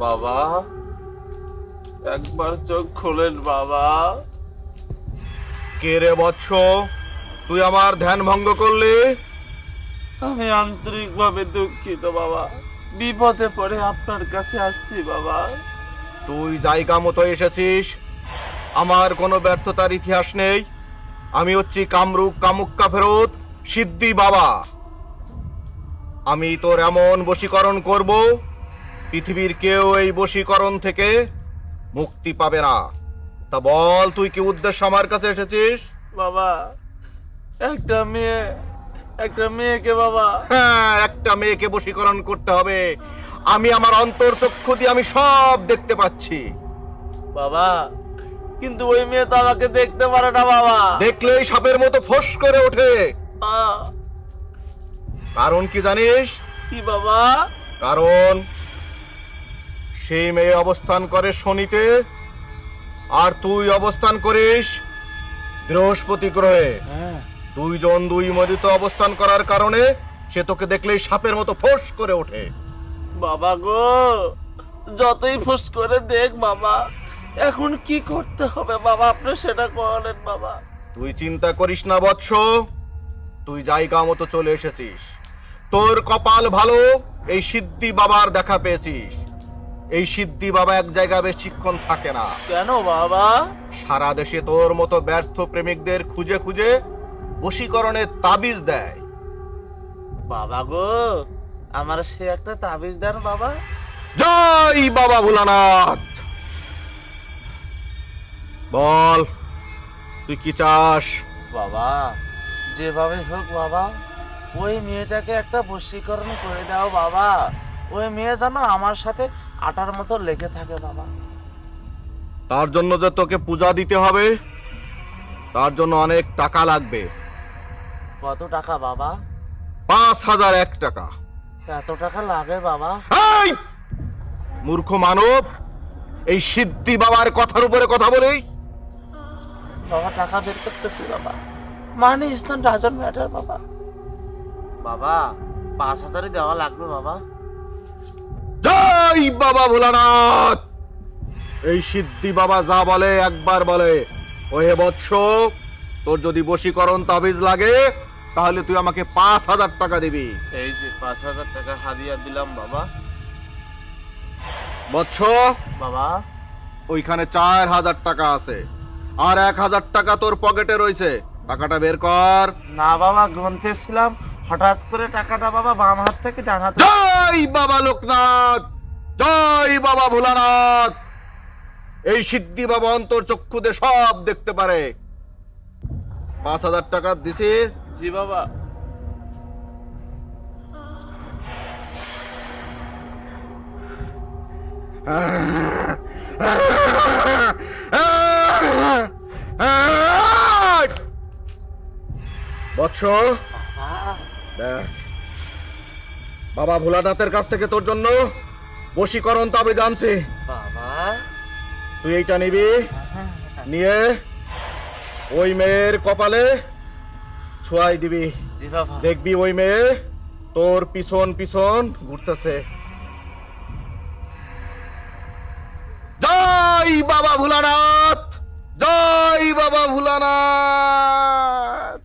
বাবা, একবার চোখ খোলেন বাবা। কে রে বৎস, তুই আমার ধ্যান ভঙ্গ করলি? আমি আন্তরিকভাবে দুঃখিত বাবা, বিপদে পড়ে আপনার কাছে আসছি বাবা। তুই জায়গা মতো এসেছিস, আমার কোনো ব্যর্থতার ইতিহাস নেই। আমি হচ্ছি কামরূপ কামুক্কা ফেরত সিদ্ধি বাবা। আমি তোর এমন বশীকরণ করব, পৃথিবীর কেউ এই বশীকরণ থেকে মুক্তি পাবে না। তা বল, তুই কি উদ্দেশ্য আমার কাছে এসেছিস? বাবা, একটা মেয়েকে বাবা। হ্যাঁ, একটা মেয়েকে বশীকরণ করতে হবে। আমি আমার অন্তর্চক্ষু দিয়ে আমি সব দেখতে পাচ্ছি। বাবা, কিন্তু ওই মেয়ে তো আমাকে দেখতে পারে না বাবা। দেখলেই সাপের মতো ফোঁস করে ওঠে। আহ, কারণ কি জানিস? কি বাবা? কারণ সেই মেয়ে অবস্থান করে শনিতে, আর তুই অবস্থান করিস বৃহস্পতি গ্রহে। দুইজন দুই মরিতে অবস্থান করার কারণে সে তোকে দেখলেই সাপের মতো ফোঁস করে ওঠে। বাবা গো, যতই ফুস করে দেখ বাবা, এখন কি করতে হবে বাবা, আপনি সেটা বলেন বাবা। তুই চিন্তা করিস না বৎস, তুই জায়গা মতো চলে এসেছিস। তোর কপাল ভালো, এই সিদ্ধি বাবার দেখা পেয়েছিস। এই সিদ্ধি বাবা এক জায়গায় বেশিক্ষণ থাকে না। কেন বাবা? সারা দেশে তোর মতো ব্যর্থ প্রেমিকদের খুঁজে খুঁজে বশীকরণের তাবিজ দেয়। বাবা গো, আমার সে একটা তাবিজ দেন বাবা। জয় বাবা ভোলানাথ। বল, তুই কি চাস? বাবা, যেভাবে হোক বাবা, ওই মেয়েটাকে একটা বশীকরণ করে দাও বাবা। ওই মেয়ে যেন আমার সাথে আটার মতো লেগে থাকে বাবা। তার জন্য যে তোকে পূজা দিতে হবে, তার জন্য অনেক টাকা লাগবে। কত টাকা বাবা? ৫,০০০ টাকা। এত টাকা লাগে বাবা? এই মূর্খ মানব, এই সিদ্ধি বাবার কথার উপরে কথা বলেই। বাবা, টাকা বের করতেছি বাবা। Money is not doesn't matter বাবা। বাবা, ৫,০০০ দেওয়া লাগবে বাবা। জয় বাবা ভোলানাথ। এই সিদ্ধি বাবা যা বলে একবার বলে, ওহে বৎস, তোর যদি বশীকরণ তাবিজ লাগে তাহলে তুই আমাকে ৫,০০০ টাকা দিবি। এই যে ৫,০০০ টাকা হাদিয়া দিলাম বাবা। বৎস, বাবা, ওইখানে ৪,০০০ টাকা আছে, আর ১,০০০ টাকা তোর পকেটে রয়েছে। টাকাটা বের কর। না বাবা, গুনতেছিলাম, হঠাৎ করে টাকাটা বাবা বাম হাত থেকে ডান হাতে। জয় বাবা লোকনাথ, জয় বাবা ভোলানাথ। এই সিদ্ধি বাবা অন্তর চক্ষু দিয়ে সব দেখতে পারে। ৫,০০০ টাকা দিছি। জি বাবা। বৎস, দেখ, বাবা ভোলানাথের কাছ থেকে তোর জন্য বশীকরণ তাবিজ আনছি। বাবা, তুই এইটা নিবি, নিয়ে ওই মেয়ের কপালে ছোঁয়াই দিবি। জি বাবা। দেখবি ওই মেয়ে তোর পিছন পিছন ঘুরতেছে। জয় বাবা ভোলানাথ, জয় বাবা ভোলানাথ।